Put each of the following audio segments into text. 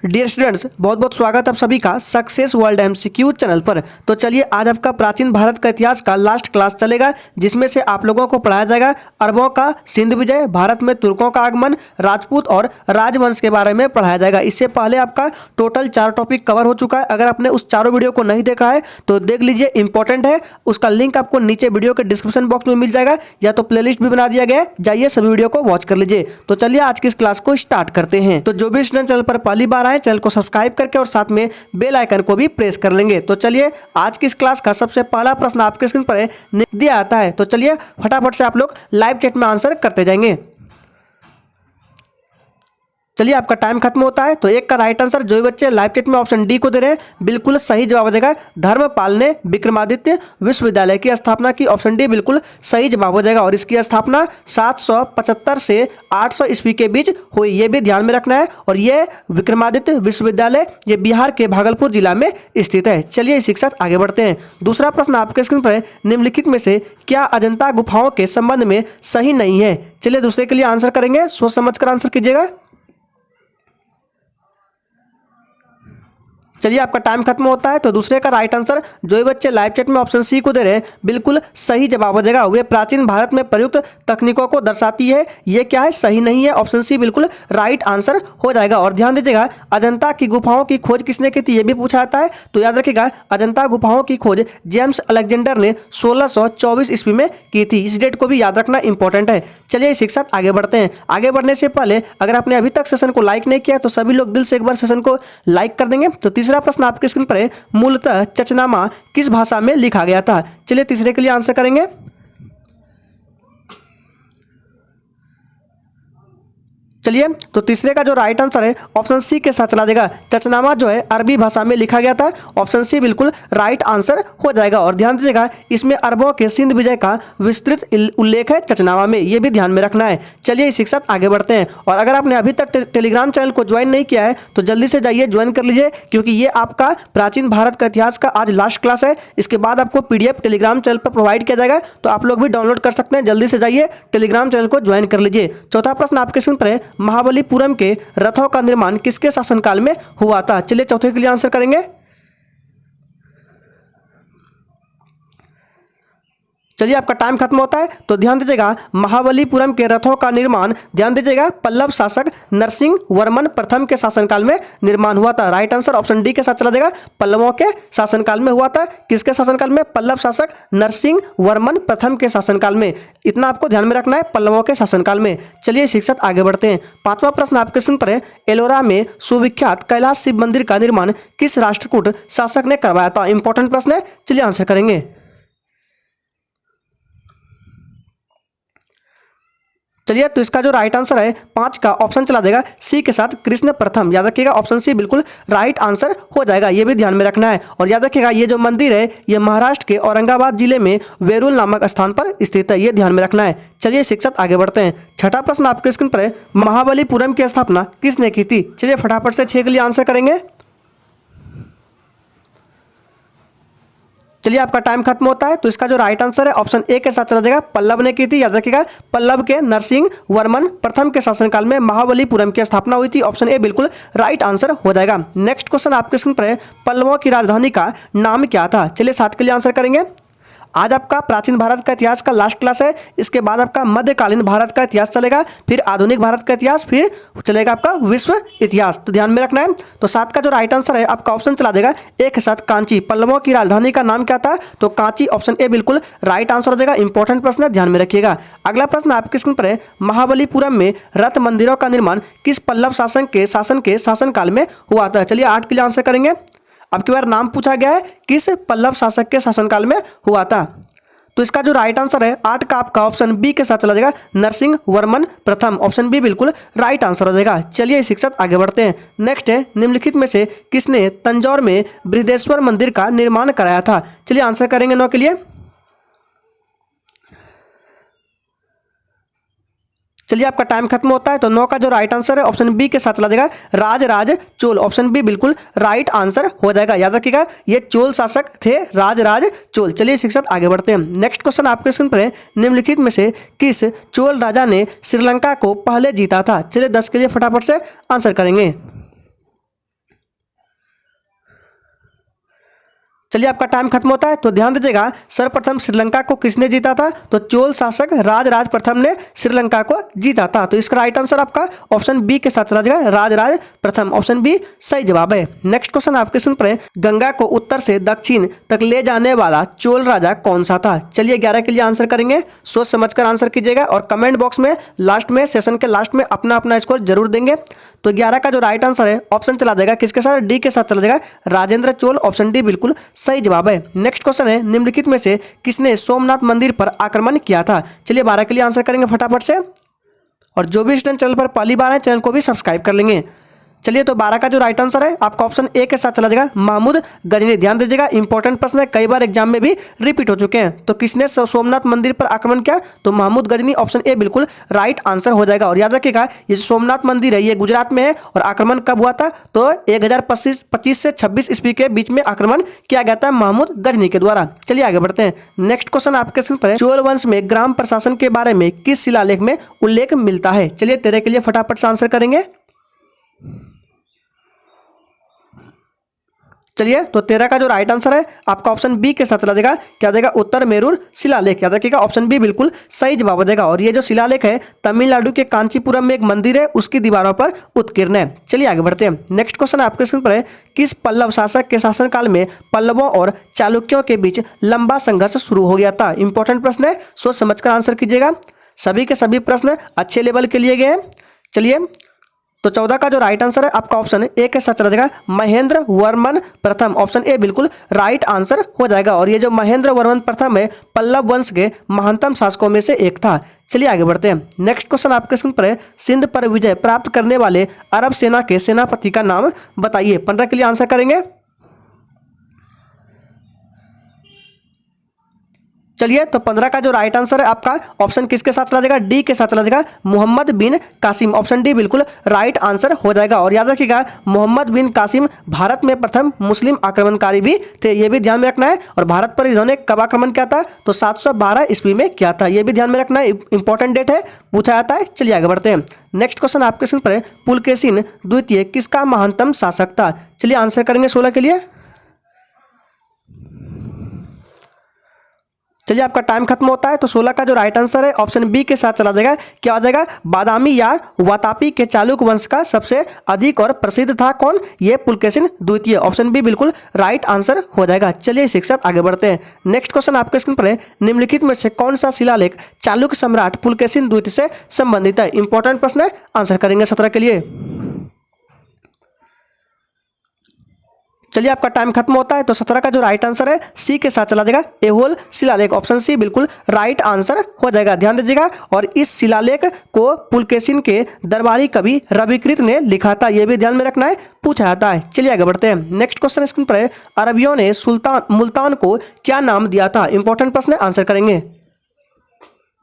Dear students, बहुत बहुत स्वागत आप सभी का सक्सेस वर्ल्ड एमसीक्यू चैनल पर। तो चलिए आज आपका प्राचीन भारत का इतिहास का लास्ट क्लास चलेगा, जिसमें से आप लोगों को पढ़ाया जाएगा अरबों का सिंध विजय, भारत में तुर्कों का आगमन, राजपूत और राजवंश के बारे में पढ़ाया जाएगा। इससे पहले आपका टोटल 4 टॉपिक कवर हो चुका है। अगर आपने उस चारों वीडियो को नहीं देखा है तो देख लीजिए, इंपॉर्टेंट है। उसका लिंक आपको नीचे वीडियो के डिस्क्रिप्शन बॉक्स में मिल जाएगा, या तो प्लेलिस्ट भी बना दिया गया है, जाइए सभी वीडियो को वॉच कर लीजिए। तो चलिए आज की इस क्लास को स्टार्ट करते हैं। तो जो भी स्टूडेंट चैनल पर पहली बार आए, चैनल को सब्सक्राइब करके और साथ में बेल आइकन को भी प्रेस कर लेंगे। तो चलिए आज की इस क्लास का सबसे पहला प्रश्न आपके स्क्रीन पर दिया आता है। तो चलिए फटाफट से आप लोग लाइव चैट में आंसर करते जाएंगे। चलिए आपका टाइम खत्म होता है। तो एक का राइट आंसर जो भी बच्चे लाइव चैट में ऑप्शन डी को दे रहे हैं, बिल्कुल सही जवाब हो जाएगा। धर्मपाल ने विक्रमादित्य विश्वविद्यालय की स्थापना की, ऑप्शन डी बिल्कुल सही जवाब हो जाएगा। और इसकी स्थापना 775 से 800 ईस्वी के बीच हुई, ये भी ध्यान में रखना है। और ये विक्रमादित्य विश्वविद्यालय ये बिहार के भागलपुर जिला में स्थित है। चलिए इसी के साथ आगे बढ़ते हैं। दूसरा प्रश्न आपके स्क्रीन पर है, निम्नलिखित में से क्या अजंता गुफाओं के संबंध में सही नहीं है? चलिए दूसरे के लिए आंसर करेंगे, सोच समझ कर आंसर कीजिएगा। चलिए आपका टाइम खत्म होता है। तो दूसरे का राइट आंसर जो भी बच्चे लाइव चैट में ऑप्शन सी को दे रहे हैं, बिल्कुल सही जवाब हो जाएगा। वे प्राचीन भारत में प्रयुक्त तकनीकों को दर्शाती है। ये क्या है? सही नहीं है। ऑप्शन सी बिल्कुल राइट आंसर हो जाएगा। और ध्यान दीजिएगा, अजंता की गुफाओं की खोज किसने की थी, ये भी पूछा जाता है। तो याद रखिएगा, अजंता गुफाओं की खोज जेम्स अलेक्जेंडर ने 1624 ईस्वी में की थी। इस डेट को भी याद रखना इंपॉर्टेंट है। चलिए इसी के साथ आगे बढ़ते हैं। आगे बढ़ने से पहले अगर आपने अभी तक सेशन को लाइक नहीं किया तो सभी लोग दिल से एक बार सेशन को लाइक कर देंगे। तो तीसरा प्रश्न आपके स्क्रीन पर है, मूलतः चचनामा किस भाषा में लिखा गया था? चलिए तीसरे के लिए आंसर करेंगे। चलिए तो तीसरे का जो राइट आंसर है ऑप्शन सी के साथ चला जाएगा। चचनामा जो है अरबी भाषा में लिखा गया था, ऑप्शन सी बिल्कुल राइट आंसर हो जाएगा। और ध्यान दीजिएगा, इसमें अरबों के सिंध विजय का विस्तृत उल्लेख है चचनामा में, ये भी ध्यान में रखना है। चलिए इसी के साथ आगे बढ़ते हैं। और अगर आपने अभी तक टेलीग्राम चैनल को ज्वाइन नहीं किया है तो जल्दी से जाइए ज्वाइन कर लीजिए, क्योंकि ये आपका प्राचीन भारत का इतिहास का आज लास्ट क्लास है। इसके बाद आपको PDF टेलीग्राम चैनल पर प्रोवाइड किया जाएगा, तो आप लोग भी डाउनलोड कर सकते हैं। जल्दी से जाइए टेलीग्राम चैनल को ज्वाइन कर लीजिए। चौथा प्रश्न आपके स्क्रीन पर है, महाबलीपुरम के रथों का निर्माण किसके शासनकाल में हुआ था? चलिए चौथे के लिए आंसर करेंगे। चलिए आपका टाइम खत्म होता है। तो ध्यान दीजिएगा, महाबलीपुरम के रथों का निर्माण ध्यान दीजिएगा पल्लव शासक नरसिंह वर्मन प्रथम के शासनकाल में निर्माण हुआ था। राइट आंसर ऑप्शन डी के साथ चला जाएगा, पल्लवों के शासनकाल में हुआ था। किसके शासनकाल में? पल्लव शासक नरसिंह वर्मन प्रथम के शासनकाल में। इतना आपको ध्यान में रखना है, पल्लवों के शासनकाल में। चलिए इसी के साथ आगे बढ़ते हैं। पांचवा प्रश्न आपके स्क्रीन पर है, एलोरा में सुविख्यात कैलाश शिव मंदिर का निर्माण किस राष्ट्रकूट शासक ने करवाया था? इंपॉर्टेंट प्रश्न है, चलिए आंसर करेंगे। चलिए तो इसका जो राइट आंसर है 5 का ऑप्शन चला देगा सी के साथ, कृष्ण प्रथम। याद रखिएगा, ऑप्शन सी बिल्कुल राइट आंसर हो जाएगा, ये भी ध्यान में रखना है। और याद रखिएगा, ये जो मंदिर है ये महाराष्ट्र के औरंगाबाद जिले में वेरुल नामक स्थान पर स्थित है, ये ध्यान में रखना है। चलिए शिक्षक आगे बढ़ते हैं। छठा प्रश्न आपके स्क्रीन पर है, महाबलीपुरम की स्थापना किसने की थी? चलिए फटाफट से 6 के लिए आंसर करेंगे। चलिए आपका टाइम खत्म होता है। तो इसका जो राइट आंसर है ऑप्शन ए के साथ चला जाएगा, पल्लव ने की थी। याद रखिएगा, पल्लव के नरसिंह वर्मन प्रथम के शासनकाल में महाबलीपुरम की स्थापना हुई थी। ऑप्शन ए बिल्कुल राइट आंसर हो जाएगा। नेक्स्ट क्वेश्चन आपके स्क्रीन पर है, पल्लवों की राजधानी का नाम क्या था? चलिए 7 के लिए आंसर करेंगे। आज आपका प्राचीन भारत का इतिहास का लास्ट क्लास है। इसके बाद आपका मध्यकालीन भारत का इतिहास चलेगा, फिर आधुनिक भारत का इतिहास, फिर चलेगा आपका विश्व इतिहास। तो ध्यान में रखना है। तो 7 का जो राइट आंसर है आपका ऑप्शन चला देगा एक के साथ, कांची। पल्लवों की राजधानी का नाम क्या था? तो कांची, ऑप्शन ए बिल्कुल राइट आंसर हो जाएगा। इंपॉर्टेंट प्रश्न है, ध्यान में रखिएगा। अगला प्रश्न आपके स्क्रीन पर है, महाबलीपुरम में रथ मंदिरों का निर्माण किस पल्लव शासन के शासनकाल में हुआ था? चलिए 8 के लिए आंसर करेंगे। अब की बार नाम पूछा गया है, किस पल्लव शासक के शासनकाल में हुआ था? तो इसका जो राइट आंसर है 8 का आपका ऑप्शन बी के साथ चला जाएगा, नरसिंह वर्मन प्रथम। ऑप्शन बी बिल्कुल राइट आंसर हो जाएगा। चलिए इसी के साथ आगे बढ़ते हैं। नेक्स्ट है, निम्नलिखित में से किसने तंजौर में बृहदेश्वर मंदिर का निर्माण कराया था? चलिए आंसर करेंगे 9 के लिए। चलिए आपका टाइम खत्म होता है। तो 9 का जो राइट आंसर है ऑप्शन बी के साथ चला जाएगा, राजराज चोल। ऑप्शन बी बिल्कुल राइट आंसर हो जाएगा। याद रखिएगा, ये चोल शासक थे, राजराज चोल। चलिए इसी के साथ आगे बढ़ते हैं। नेक्स्ट क्वेश्चन आपके स्क्रीन पर है, निम्नलिखित में से किस चोल राजा ने श्रीलंका को पहले जीता था? चलिए 10 के लिए फटाफट से आंसर करेंगे। चलिए आपका टाइम खत्म होता है, तो ध्यान दीजिएगा सर्वप्रथम श्रीलंका को किसने जीता था, तो चोल शासक राजराज प्रथम ने श्रीलंका को जीता था। तो इसका राइट आंसर आपका ऑप्शन बी के साथ चला जाएगा, राजराज प्रथम, ऑप्शन बी सही जवाब है। नेक्स्ट क्वेश्चन आपके स्क्रीन पर है, गंगा को उत्तर से दक्षिण तक ले जाने वाला चोल राजा कौन सा था। चलिए 11 के लिए आंसर करेंगे, सोच समझकर आंसर कीजिएगा और कमेंट बॉक्स में लास्ट में सेशन के लास्ट में अपना अपना स्कोर जरूर देंगे। तो 11 का जो राइट आंसर है ऑप्शन चला जाएगा किसके साथ, डी के साथ चला जाएगा, राजेंद्र चोल, ऑप्शन डी बिल्कुल सही जवाब है। नेक्स्ट क्वेश्चन है, निम्नलिखित में से किसने सोमनाथ मंदिर पर आक्रमण किया था। चलिए 12 के लिए आंसर करेंगे फटाफट से, और जो भी स्टूडेंट चैनल पर पहली बार है चैनल को भी सब्सक्राइब कर लेंगे। चलिए तो 12 का जो राइट आंसर है आपका ऑप्शन ए के साथ चला जाएगा, महमूद गजनी। ध्यान दीजिएगा इंपॉर्टेंट प्रश्न है, कई बार एग्जाम में भी रिपीट हो चुके हैं। तो किसने सोमनाथ मंदिर पर आक्रमण किया, तो महमूद गजनी, ऑप्शन ए बिल्कुल राइट आंसर हो जाएगा। और याद रखिएगा ये जो सोमनाथ मंदिर है ये गुजरात में है, और आक्रमण कब हुआ था, तो 1025 से 26 ईस्वी के बीच में आक्रमण किया गया था महमूद गजनी के द्वारा। चलिए आगे बढ़ते हैं। नेक्स्ट क्वेश्चन आपके स्क्रीन पर है, चोल वंश में ग्राम प्रशासन के बारे में किस शिलालेख में उल्लेख मिलता है। चलिए 13 के लिए फटाफट से आंसर करेंगे। चलिए तो 13 का जो राइट आंसर है आपका ऑप्शन बी के साथ चला जाएगा, क्या आ जाएगा, उत्तर मेरूर शिलालेख। याद रखिएगा ऑप्शन बी बिल्कुल सही जवाब हो जाएगा। और ये जो शिलालेख है तमिलनाडु के कांचीपुरम में एक मंदिर है उसकी दीवारों पर उत्कीर्ण है। चलिए आगे बढ़ते हैं। नेक्स्ट क्वेश्चन आपके स्क्रीन पर है, किस पल्लव शासक के शासनकाल में पल्लवों और चालुक्यों के बीच लंबा संघर्ष शुरू हो गया था। इंपॉर्टेंट प्रश्न है, सोच समझकर आंसर कीजिएगा, सभी के सभी प्रश्न अच्छे लेवल के लिए गए हैं। चलिए तो 14 का जो राइट आंसर है आपका ऑप्शन ए के साथ चला जाएगा, महेंद्र वर्मन प्रथम, ऑप्शन ए बिल्कुल राइट आंसर हो जाएगा। और ये जो महेंद्र वर्मन प्रथम है पल्लव वंश के महानतम शासकों में से एक था। चलिए आगे बढ़ते हैं। नेक्स्ट क्वेश्चन आपके स्क्रीन पर है, सिंध पर विजय प्राप्त करने वाले अरब सेना के सेनापति का नाम बताइए। 15 के लिए आंसर करेंगे। चलिए तो 15 का जो राइट आंसर है आपका ऑप्शन किसके साथ चला जाएगा, डी के साथ चला जाएगा, मोहम्मद बिन कासिम, ऑप्शन डी बिल्कुल राइट आंसर हो जाएगा। और याद रखिएगा मोहम्मद बिन कासिम भारत में प्रथम मुस्लिम आक्रमणकारी भी थे, ये भी ध्यान में रखना है। और भारत पर इन्होंने कब आक्रमण किया था, तो 712 ईस्वी में किया था, ये भी ध्यान में रखना है, इंपॉर्टेंट डेट है, पूछा जाता है। चलिए आगे बढ़ते हैं। नेक्स्ट क्वेश्चन आपके स्क्रीन पर है, पुलकेशिन द्वितीय किसका महानतम शासक था। चलिए आंसर करेंगे 16 के लिए। चलिए आपका टाइम खत्म होता है, तो 16 का जो राइट आंसर है ऑप्शन बी के साथ चला जाएगा, क्या हो जाएगा, बादामी या वातापी के चालुक्य वंश का सबसे अधिक और प्रसिद्ध था कौन, ये पुलकेशिन द्वितीय, ऑप्शन बी बिल्कुल राइट आंसर हो जाएगा। चलिए शिक्षक आगे बढ़ते हैं। नेक्स्ट क्वेश्चन आपके स्क्रीन पर है, निम्नलिखित में से कौन सा शिलालेख चालुक्य सम्राट पुलकेशिन द्वितीय से संबंधित है। इंपॉर्टेंट प्रश्न है, आंसर करेंगे 17 के लिए। चलिए आपका टाइम खत्म होता है, तो 17 का जो राइट आंसर है सी के साथ चला जाएगा, एहोल शिलालेख, ऑप्शन सी बिल्कुल राइट आंसर हो जाएगा। ध्यान दीजिएगा, और इस शिलालेख को पुलकेशिन के दरबारी कवि रविकृत ने लिखा था, यह भी ध्यान में रखना है, पूछा जाता है। चलिए आगे बढ़ते हैं। नेक्स्ट क्वेश्चन स्क्रीन पर है, अरबियों ने मुल्तान को क्या नाम दिया था। इंपॉर्टेंट प्रश्न है, आंसर करेंगे,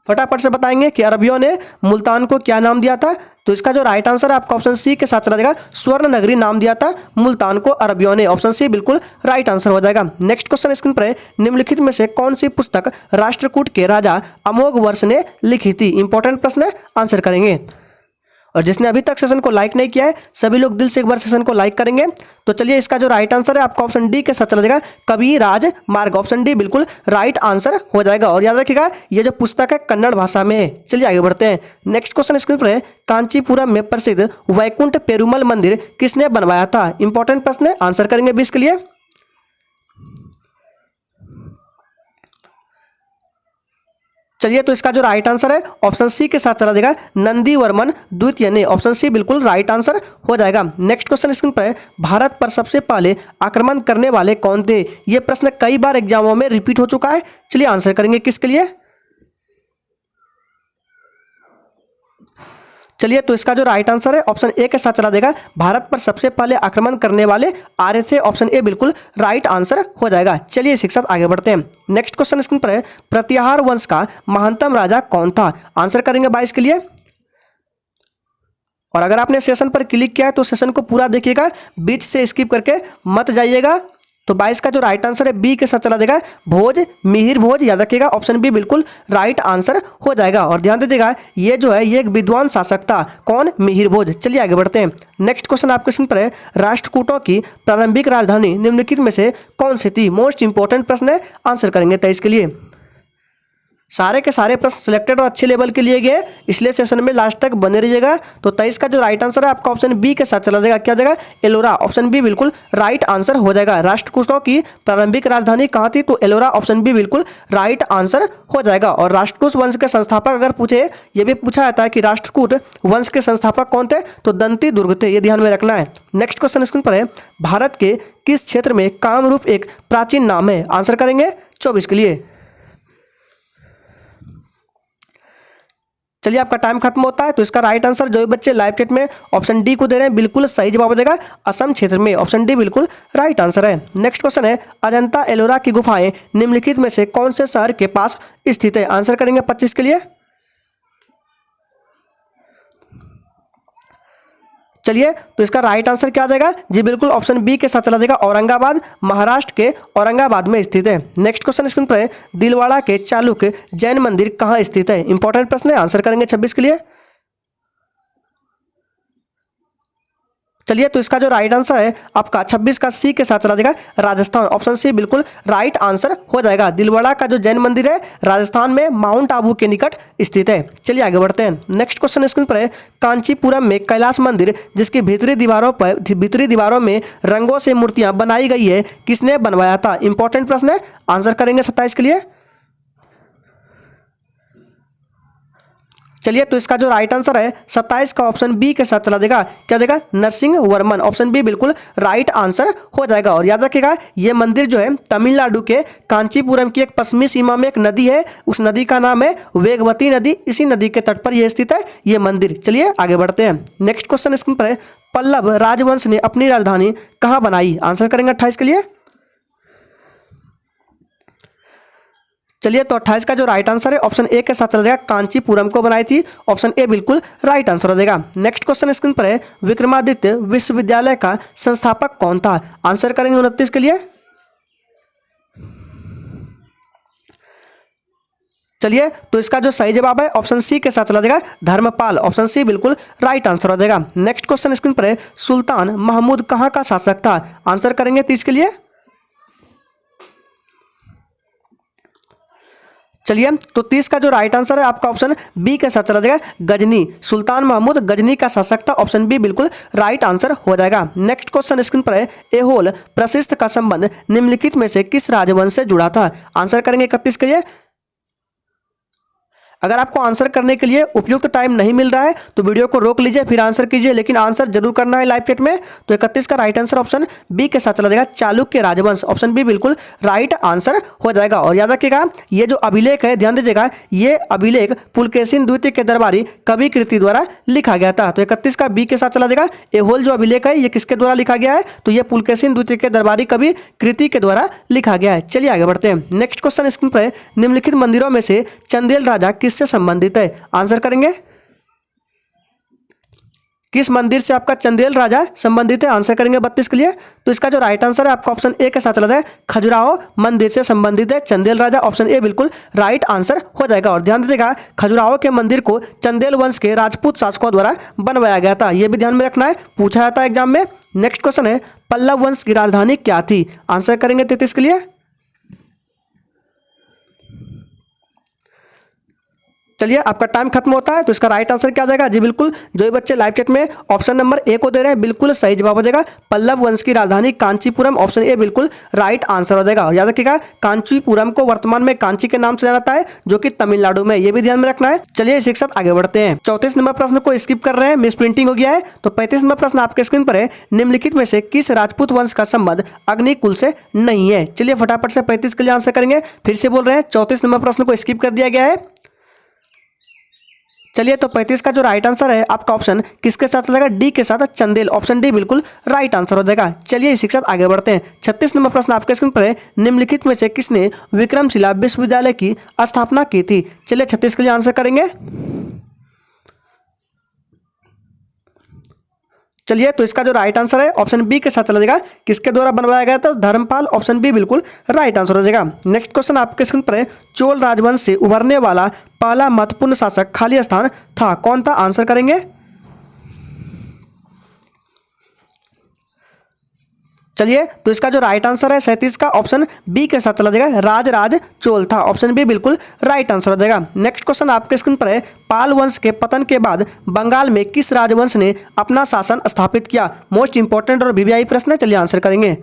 फटाफट से बताएंगे कि अरबियों ने मुल्तान को क्या नाम दिया था। तो इसका जो राइट आंसर है आपका ऑप्शन सी के साथ चला जाएगा, स्वर्ण नगरी नाम दिया था मुल्तान को अरबियों ने, ऑप्शन सी बिल्कुल राइट आंसर हो जाएगा। नेक्स्ट क्वेश्चन स्क्रीन पर है, निम्नलिखित में से कौन सी पुस्तक राष्ट्रकूट के राजा अमोघ वर्ष ने लिखी थी। इंपॉर्टेंट प्रश्न है, आंसर करेंगे। और जिसने अभी तक सेशन को लाइक नहीं किया है सभी लोग दिल से एक बार सेशन को लाइक करेंगे। तो चलिए इसका जो राइट आंसर है आपका ऑप्शन डी के साथ चला जाएगा, कविराज मार्ग, ऑप्शन डी बिल्कुल राइट आंसर हो जाएगा। और याद रखिएगा ये जो पुस्तक है कन्नड़ भाषा में है। चलिए आगे बढ़ते हैं। नेक्स्ट क्वेश्चन स्क्रीन पर है, कांचीपुरम में प्रसिद्ध वैकुंठ पेरुमल मंदिर किसने बनवाया था। इंपॉर्टेंट प्रश्न है, आंसर करेंगे 20 के लिए। चलिए तो इसका जो राइट आंसर है ऑप्शन सी के साथ चला जाएगा, नंदी वर्मन द्वितीय ने, ऑप्शन सी बिल्कुल राइट आंसर हो जाएगा। नेक्स्ट क्वेश्चन स्क्रीन पर है, भारत पर सबसे पहले आक्रमण करने वाले कौन थे। यह प्रश्न कई बार एग्जामों में रिपीट हो चुका है। चलिए आंसर करेंगे किसके लिए। चलिए तो इसका जो राइट आंसर है ऑप्शन ए के साथ चला देगा, भारत पर सबसे पहले आक्रमण करने वाले आर्य थे, ऑप्शन ए बिल्कुल राइट आंसर हो जाएगा। चलिए शिक्षक आगे बढ़ते हैं। नेक्स्ट क्वेश्चन स्क्रीन पर है, प्रतिहार वंश का महानतम राजा कौन था। आंसर करेंगे 22 के लिए। और अगर आपने सेशन पर क्लिक किया है तो सेशन को पूरा देखिएगा, बीच से स्किप करके मत जाइएगा। तो 22 का जो राइट आंसर है बी के साथ चला जाएगा भोज, मिहिर भोज, याद रखिएगा ऑप्शन बी बिल्कुल राइट आंसर हो जाएगा। और ध्यान दीजिएगा ये जो है ये एक विद्वान शासक था, कौन, मिहिर भोज। चलिए आगे बढ़ते हैं। नेक्स्ट क्वेश्चन आपके स्क्रीन पर है, राष्ट्रकूटों की प्रारंभिक राजधानी निम्नलिखित में से कौन सी थी? मोस्ट इंपॉर्टेंट प्रश्न है, आंसर करेंगे 23 के लिए। सारे के सारे प्रश्न सिलेक्टेड और अच्छे लेवल के लिए गए, इसलिए सेशन में लास्ट तक बने रहिएगा। तो 23 का जो राइट आंसर है आपका ऑप्शन बी के साथ चला जाएगा, क्या हो जाएगा, एलोरा। ऑप्शन बी बिल्कुल राइट आंसर हो जाएगा। राष्ट्रकूटों की प्रारंभिक राजधानी कहाँ थी? तो एलोरा, ऑप्शन बी बिल्कुल राइट आंसर हो जाएगा। और राष्ट्रकूट वंश के संस्थापक अगर पूछे, ये भी पूछा जाता है कि राष्ट्रकूट वंश के संस्थापक कौन थे? तो दंती दुर्ग थे, ये ध्यान में रखना है। नेक्स्ट क्वेश्चन स्क्रीन पर है, भारत के किस क्षेत्र में कामरूप एक प्राचीन नाम है? आंसर करेंगे 24 के लिए। चलिए आपका टाइम खत्म होता है, तो इसका राइट आंसर जो भी बच्चे लाइव चैट में ऑप्शन डी को दे रहे हैं बिल्कुल सही जवाब हो जाएगा, असम क्षेत्र में। ऑप्शन डी बिल्कुल राइट आंसर है। नेक्स्ट क्वेश्चन है, अजंता एलोरा की गुफाएं निम्नलिखित में से कौन से शहर के पास स्थित है? आंसर करेंगे 25 के लिए। चलिए तो इसका राइट आंसर क्या आ जाएगा? जी बिल्कुल ऑप्शन बी के साथ चला जाएगा, औरंगाबाद, महाराष्ट्र के औरंगाबाद में स्थित है। नेक्स्ट क्वेश्चन स्क्रीन पर है, दिलवाड़ा के चालुक्य जैन मंदिर कहाँ स्थित है? इंपॉर्टेंट प्रश्न है, आंसर करेंगे 26 के लिए। चलिए तो इसका जो राइट आंसर है आपका 26 का सी के साथ चला जाएगा, राजस्थान। ऑप्शन सी बिल्कुल राइट आंसर हो जाएगा। दिलवाड़ा का जो जैन मंदिर है राजस्थान में माउंट आबू के निकट स्थित है। चलिए आगे बढ़ते हैं। नेक्स्ट क्वेश्चन स्क्रीन पर है, कांचीपुरम में कैलाश मंदिर जिसकी भीतरी दीवारों में रंगों से मूर्तियां बनाई गई है, किसने बनवाया था? इंपॉर्टेंट प्रश्न है, आंसर करेंगे 27 के लिए। चलिए तो इसका जो राइट आंसर है 27 का ऑप्शन बी के साथ चला जाएगा, क्या जाएगा, नरसिंह वर्मन। ऑप्शन बी बिल्कुल राइट आंसर हो जाएगा। और याद रखिएगा ये मंदिर जो है तमिलनाडु के कांचीपुरम की एक पश्चिमी सीमा में एक नदी है, उस नदी का नाम है वेगवती नदी, इसी नदी के तट पर यह स्थित है ये मंदिर। चलिए आगे बढ़ते हैं। नेक्स्ट क्वेश्चन स्क्रीन पर है, पल्लव राजवंश ने अपनी राजधानी कहाँ बनाई? आंसर करेंगे 28 के लिए। चलिए तो 28 का जो राइट आंसर है ऑप्शन ए के साथ चला जाएगा, कांचीपुरम को बनाई थी। ऑप्शन ए बिल्कुल राइट आंसर हो जाएगा। नेक्स्ट क्वेश्चन स्क्रीन पर है, विक्रमादित्य विश्वविद्यालय का संस्थापक कौन था? आंसर करेंगे 29 के लिए। चलिए तो इसका जो सही जवाब है ऑप्शन सी के साथ चला जाएगा, धर्मपाल। ऑप्शन सी बिल्कुल राइट आंसर हो जाएगा। नेक्स्ट क्वेश्चन स्क्रीन पर है, सुल्तान महमूद कहाँ का शासक था? आंसर करेंगे 30 के लिए। चलिए तो 30 का जो राइट आंसर है आपका ऑप्शन बी के साथ चला जाएगा, गजनी। सुल्तान महमूद गजनी का शासक था। ऑप्शन बी बिल्कुल राइट आंसर हो जाएगा। नेक्स्ट क्वेश्चन स्क्रीन पर है, एहोल प्रशिस्त का संबंध निम्नलिखित में से किस राजवंश से जुड़ा था? आंसर करेंगे 31 के लिए। अगर आपको आंसर करने के लिए उपयुक्त टाइम नहीं मिल रहा है तो वीडियो को रोक लीजिए, फिर आंसर कीजिए, लेकिन आंसर जरूर करना है लाइव चैट में। तो 31 का राइट आंसर ऑप्शन बी के साथ चला जाएगा, चालुक्य राजवंश। ऑप्शन बी बिल्कुल राइट आंसर हो जाएगा। और याद रखिएगा ये जो अभिलेख है, ध्यान दीजिएगा, ये अभिलेख पुलकेशिन द्वितीय के दरबारी कवि कृति द्वारा लिखा गया था। तो 31 का बी के साथ चला जाएगा, एहोल जो अभिलेख है ये किसके द्वारा लिखा गया है? तो ये पुलकेशिन द्वितीय के दरबारी कवि कृति के द्वारा लिखा गया है। चलिए आगे बढ़ते हैं। नेक्स्ट क्वेश्चन स्क्रीन पर, निम्नलिखित मंदिरों में से चंदेल राजा किससे संबंधित है? आंसर करेंगे, किस मंदिर से आपका चंदेल राजा संबंधित है? आंसर करेंगे 32 के लिए। तो इसका जो राइट आंसर है आपका ऑप्शन ए के साथ चला जाए, खजुराहो मंदिर से संबंधित है चंदेल राजा। ऑप्शन ए बिल्कुल राइट आंसर हो जाएगा। और ध्यान दीजिएगा खजुराहो के मंदिर को चंदेल वंश के राजपूत शासकों द्वारा बनवाया गया था, यह भी ध्यान में रखना है, पूछा जाता है एग्जाम में। नेक्स्ट क्वेश्चन है, पल्लव वंश की राजधानी क्या थी? आंसर करेंगे 33 के लिए। चलिए आपका टाइम खत्म होता है, तो इसका राइट आंसर क्या आ जाएगा? जी बिल्कुल जो भी बच्चे लाइव चैट में ऑप्शन नंबर ए को दे रहे हैं बिल्कुल सही जवाब हो जाएगा, पल्लव वंश की राजधानी कांचीपुरम। ऑप्शन ए बिल्कुल राइट आंसर हो जाएगा। और याद रखिएगा कांचीपुरम को वर्तमान में कांची के नाम से जाना जाता है, जो कि तमिलनाडु में, ये भी ध्यान में रखना है। चलिए इसी के साथ आगे बढ़ते हैं। 34 नंबर प्रश्न को स्किप कर रहे हैं, मिस प्रिंटिंग हो गया है। तो 35 नंबर प्रश्न आपके स्क्रीन पर है, निम्नलिखित में से किस राजपूत वंश का संबंध अग्निकुल से नहीं है? चलिए फटाफट से 35 के लिए आंसर करेंगे। फिर से बोल रहे हैं 34 नंबर प्रश्न को स्किप कर दिया गया है। चलिए तो 35 का जो राइट आंसर है आपका ऑप्शन किसके साथ लगेगा? डी के साथ, चंदेल। ऑप्शन डी बिल्कुल राइट आंसर हो जाएगा। चलिए इसी के साथ आगे बढ़ते हैं। 36 नंबर प्रश्न आपके स्क्रीन पर है, निम्नलिखित में से किसने विक्रमशिला विश्वविद्यालय की स्थापना की थी? चलिए 36 के लिए आंसर करेंगे। चलिए, तो इसका जो राइट आंसर है ऑप्शन बी के साथ चला जाएगा, किसके द्वारा बनवाया गया था, धर्मपाल। ऑप्शन बी बिल्कुल राइट आंसर हो जाएगा। नेक्स्ट क्वेश्चन आपके स्क्रीन पर है, चोल राजवंश से उभरने वाला पहला महत्वपूर्ण शासक खाली स्थान था, कौन था, आंसर करेंगे। चलिए, तो इसका जो राइट आंसर है 37 का ऑप्शन बी के साथ चला जाएगा, राजराज चोल था। ऑप्शन बी बिल्कुल राइट आंसर हो जाएगा। नेक्स्ट क्वेश्चन आपके स्क्रीन पर है, पाल वंश के पतन के बाद बंगाल में किस राजवंश ने अपना शासन स्थापित किया, मोस्ट इंपॉर्टेंट और वीवीआई प्रश्न है। चलिए आंसर करेंगे।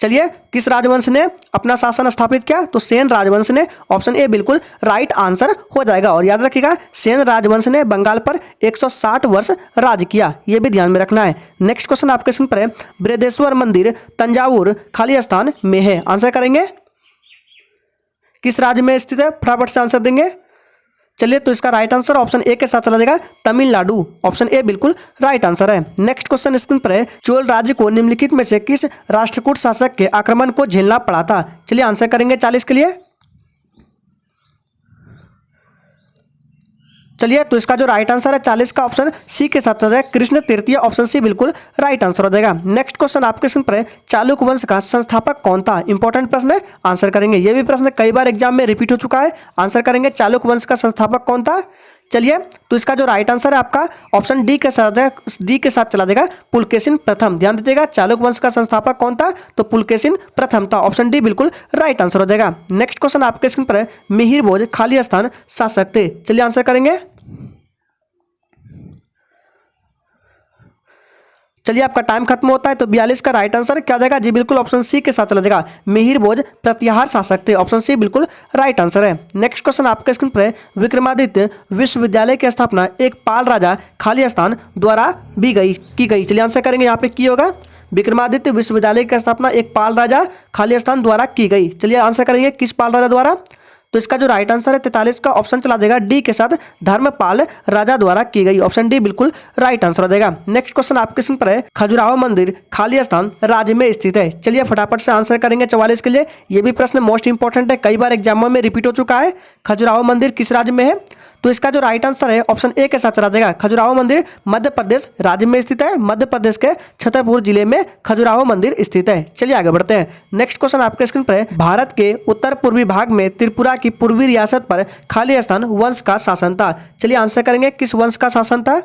चलिए, किस राजवंश ने अपना शासन स्थापित किया, तो सेन राजवंश ने। ऑप्शन ए बिल्कुल राइट आंसर हो जाएगा। और याद रखिएगा, सेन राजवंश ने बंगाल पर 160 वर्ष राज किया, ये भी ध्यान में रखना है। नेक्स्ट क्वेश्चन आपके स्क्रीन पर है, बृहदेश्वर मंदिर तंजावुर खाली स्थान में है, आंसर करेंगे। किस राज्य में स्थित है, फटाफट से आंसर देंगे। चलिए, तो इसका राइट आंसर ऑप्शन ए के साथ चला जाएगा, तमिलनाडु। ऑप्शन ए बिल्कुल राइट आंसर है। नेक्स्ट क्वेश्चन स्क्रीन पर है, चोल राज्य को निम्नलिखित में से किस राष्ट्रकूट शासक के आक्रमण को झेलना पड़ा था। चलिए आंसर करेंगे 40 के लिए। चलिए, तो इसका जो राइट आंसर है 40 का ऑप्शन सी के साथ चला जाएगा, कृष्ण तृतीय। ऑप्शन सी बिल्कुल राइट आंसर हो जाएगा। नेक्स्ट क्वेश्चन आपके स्क्रीन पर है, चालुक्य वंश का संस्थापक कौन था, इंपॉर्टेंट प्रश्न है, आंसर करेंगे। ये भी प्रश्न कई बार एग्जाम में रिपीट हो चुका है, आंसर करेंगे, चालुक्य वंश का संस्थापक कौन था। चलिए, तो इसका जो राइट आंसर है आपका ऑप्शन डी के साथ चला जाएगा, पुलकेशिन प्रथम। ध्यान दीजिएगा, चालुक्य वंश का संस्थापक कौन था, तो पुलकेशिन प्रथम था। ऑप्शन डी बिल्कुल राइट आंसर हो जाएगा। नेक्स्ट क्वेश्चन आपके स्क्रीन पर है, मिहिर भोज खाली स्थान शासक थे। चलिए आंसर करेंगे। चलिए, आपका टाइम खत्म होता है, तो 42 का राइट आंसर क्या जाएगा, जी बिल्कुल ऑप्शन सी के साथ चला जाएगा, मिहिर भोज प्रत्याहार शासक थे। ऑप्शन सी बिल्कुल राइट आंसर है। नेक्स्ट क्वेश्चन आपके स्क्रीन पर है, विक्रमादित्य विश्वविद्यालय की स्थापना एक पाल राजा खाली स्थान द्वारा की गई। चलिए आंसर करेंगे, यहाँ पे की होगा, विक्रमादित्य विश्वविद्यालय की स्थापना एक पाल राजा खाली स्थान द्वारा की गई। चलिए आंसर करेंगे, किस पाल राजा द्वारा, तो इसका जो राइट आंसर है 43 का ऑप्शन चला देगा, डी के साथ, धर्मपाल राजा द्वारा की गई। ऑप्शन डी बिल्कुल राइट आंसर हो जाएगा। नेक्स्ट क्वेश्चन आपके स्क्रीन पर है, खजुराहो मंदिर खाली स्थान राज्य में स्थित है। चलिए फटाफट से आंसर करेंगे 44 के लिए। ये भी प्रश्न मोस्ट इंपॉर्टेंट है, कई बार एग्जामों में रिपीट हो चुका है। खजुराहो मंदिर किस राज्य में है, तो इसका जो राइट आंसर है ऑप्शन ए के साथ चला जाएगा, खजुराहो मंदिर मध्य प्रदेश राज्य में स्थित है। मध्य प्रदेश के छतरपुर जिले में खजुराहो मंदिर स्थित है। चलिए आगे बढ़ते हैं। नेक्स्ट क्वेश्चन आपके स्क्रीन पर है, भारत के उत्तर पूर्वी भाग में त्रिपुरा की पूर्वी रियासत पर खाली स्थान वंश का शासन था। चलिए आंसर करेंगे, किस वंश का शासन था।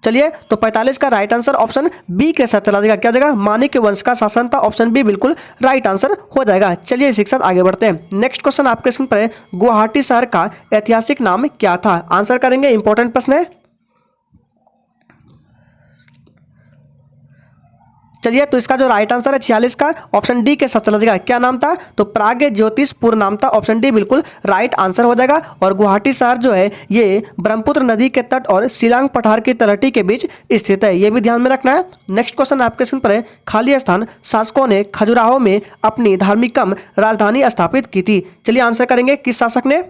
चलिए, तो 45 का राइट आंसर ऑप्शन बी के साथ चला जाएगा, क्या जाएगा, माणिक्य वंश का शासन था। ऑप्शन बी बिल्कुल राइट आंसर हो जाएगा। चलिए इसी के साथ आगे बढ़ते हैं। नेक्स्ट क्वेश्चन आपके स्क्रीन पर है, गुवाहाटी शहर का ऐतिहासिक नाम क्या था, आंसर करेंगे, इंपॉर्टेंट प्रश्न है। चलिए, तो इसका जो राइट आंसर है 46 का ऑप्शन डी के साथ चला जाएगा, क्या नाम था, तो प्राग्ञ ज्योतिषपुर नाम था। ऑप्शन डी बिल्कुल राइट आंसर हो जाएगा। और गुवाहाटी शहर जो है ये ब्रह्मपुत्र नदी के तट और शिलांग पठार की तलहटी के बीच स्थित है, ये भी ध्यान में रखना है। नेक्स्ट क्वेश्चन आपके स्क्रीन पर है, खाली स्थान शासकों ने खजुराहो में अपनी धार्मिक राजधानी स्थापित की थी। चलिए आंसर करेंगे, किस शासक ने।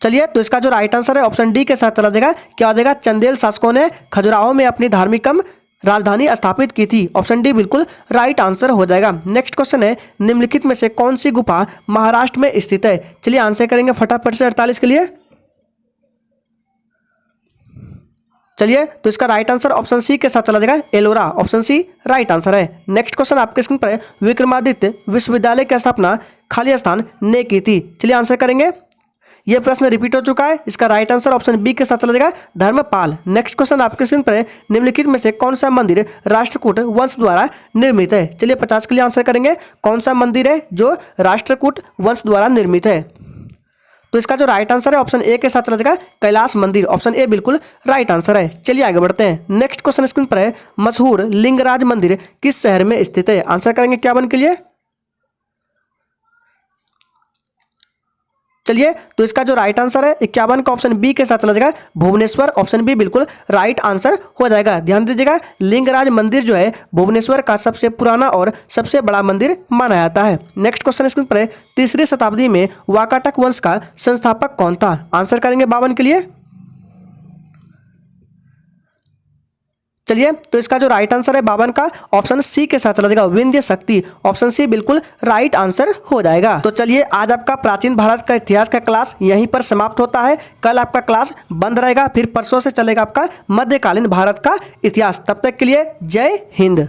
चलिए, तो इसका जो राइट आंसर है ऑप्शन डी के साथ चला जाएगा, क्या हो जाएगा, चंदेल शासकों ने खजुराहो में अपनी धार्मिक राजधानी स्थापित की थी। ऑप्शन डी बिल्कुल राइट आंसर हो जाएगा। नेक्स्ट क्वेश्चन है, निम्नलिखित में से कौन सी गुफा महाराष्ट्र में स्थित है। चलिए आंसर करेंगे फटाफट से 48 के लिए। चलिए, तो इसका राइट आंसर ऑप्शन सी के साथ चला जाएगा, Ellora. Option C right answer है। नेक्स्ट क्वेश्चन आपके स्क्रीन पर है, विक्रमादित्य विश्वविद्यालय की स्थापना खाली स्थान ने की थी। चलिए आंसर करेंगे, यह प्रश्न रिपीट हो चुका है, इसका राइट आंसर ऑप्शन बी के साथ चला जाएगा, धर्मपाल। नेक्स्ट क्वेश्चन आपके स्क्रीन पर है, निम्नलिखित में से कौन सा मंदिर राष्ट्रकूट वंश द्वारा निर्मित है। चलिए 50 के लिए आंसर करेंगे, कौन सा मंदिर है जो राष्ट्रकूट वंश द्वारा निर्मित है। तो इसका जो राइट आंसर है ऑप्शन ए के साथ चला जाएगा, कैलाश मंदिर। ऑप्शन ए बिल्कुल राइट आंसर है। चलिए आगे बढ़ते हैं। नेक्स्ट क्वेश्चन स्क्रीन पर है, मशहूर लिंगराज मंदिर किस शहर में स्थित है। आंसर करेंगे 51 के लिए। चलिए, तो इसका जो राइट आंसर है 51 का ऑप्शन बी के साथ चला जाएगा, भुवनेश्वर। ऑप्शन बी बिल्कुल राइट आंसर हो जाएगा। ध्यान दीजिएगा, लिंगराज मंदिर जो है भुवनेश्वर का सबसे पुराना और सबसे बड़ा मंदिर माना जाता है। नेक्स्ट क्वेश्चन स्क्रीन पर है, 3री शताब्दी में वाकाटक वंश का संस्थापक कौन था। आंसर करेंगे 52 के लिए। चलिए, तो इसका जो राइट आंसर है 52 का ऑप्शन सी के साथ चला जाएगा, विंध्य शक्ति। ऑप्शन सी बिल्कुल राइट आंसर हो जाएगा। तो चलिए, आज आपका प्राचीन भारत का इतिहास का क्लास यहीं पर समाप्त होता है। कल आपका क्लास बंद रहेगा, फिर परसों से चलेगा आपका मध्यकालीन भारत का इतिहास। तब तक के लिए जय हिंद।